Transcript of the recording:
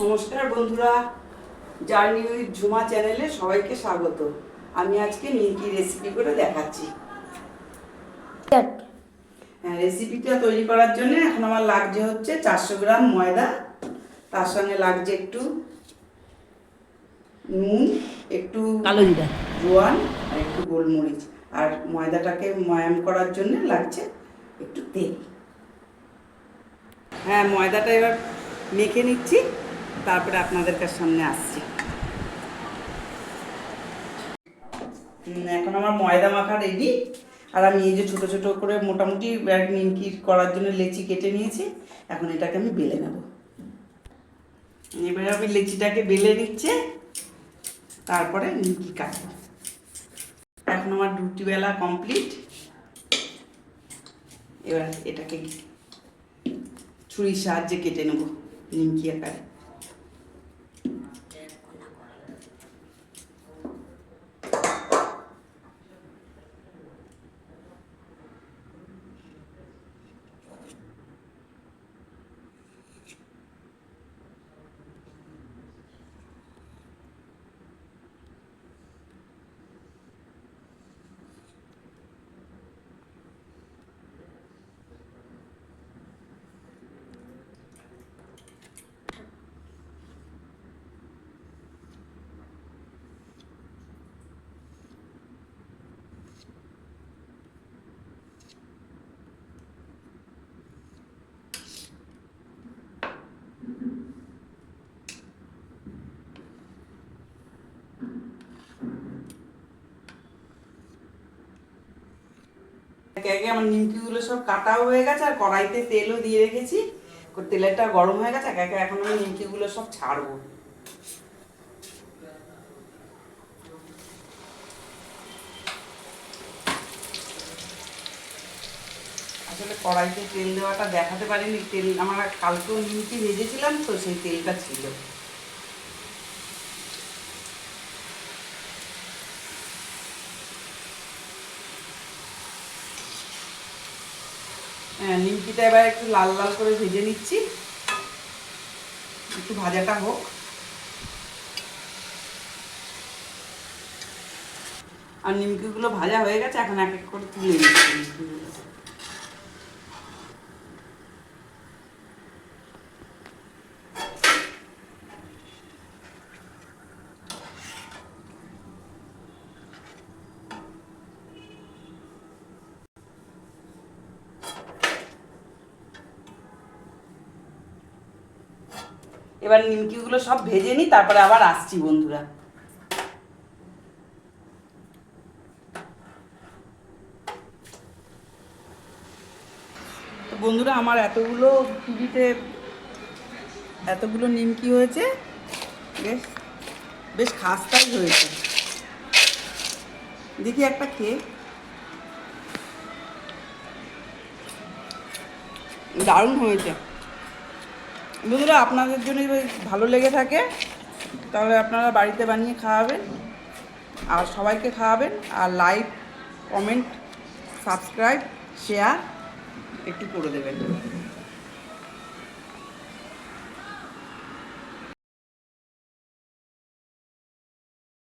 নমস্কার বন্ধুরা, journey with Jhuma চ্যানেলে সবাইকে স্বাগত। আমি আজকে নিমকি রেসিপি করে দেখাচ্ছি। রেসিপিটা তৈরি করার জন্য এখন আমার লাগছে হচ্ছে 400 গ্রাম ময়দা, তার সঙ্গে লাগছে একটু নুন, একটু কালো জিরা, জোয়ান আর একটু গোলমরিচ। আর ময়দাটাকে ময়াম করার জন্য লাগছে একটু তেল। হ্যাঁ, ময়দাটা এবার মেখে নিচ্ছি, তারপরে আপনাদের সামনে আসছি। এখন আমার ময়দা মাখা রেডি। আর আমি এই যে ছোটো ছোটো করে মোটামুটি নিমকি করার জন্য লেচি কেটে নিয়েছি। এখন এটাকে আমি বেলে নেব। এবারে আমি লেচিটাকে বেলে নিচ্ছে, তারপরে নিমকি কাটবো। এখন আমার রুটি বেলা কমপ্লিট। এবার এটাকে ছুরির সাহায্যে কেটে নেব নিমকি আকারে। একে একে আমার নিমকিগুলো সব কাটাও হয়ে গেছে, আর কড়াইতে তেলও দিয়ে রেখেছি। তেলটা গরম হয়ে গেছে, একে একে এখন আমি নিমকিগুলো সব ছাড়বো। আসলে কড়াইতে তেল দেওয়াটা দেখাতে পারিনি। তেল আমার কালকেও নিমকি ভেজেছিলাম, তো সেই তেলটা ছিল। হ্যাঁ, নিমকিটা এবার একটু লাল লাল করে ভেজে নিচ্ছি, একটু ভাজাটা হোক। আর নিমকিগুলো ভাজা হয়ে গেছে, এখন এক এক করে তুলে নিচ্ছি নিমকিগুলো। এবার নিমকিগুলো সব ভেজে নিই, তারপরে আবার আসছি বন্ধুরা। তো বন্ধুরা, আমার এতগুলো নিমকি হয়েছে, বেশ বেশ খাস্তাই হয়েছে। দেখি একটা খেয়ে। দারুণ হয়েছে বন্ধুরা। আপনাদের জন্য যদি ভালো লেগে থাকে তাহলে আপনারা বাড়িতে বানিয়ে খাওয়াবেন, আর সবাইকে খাওয়াবেন। আর লাইক, কমেন্ট, সাবস্ক্রাইব, শেয়ার একটু করে দেবেন।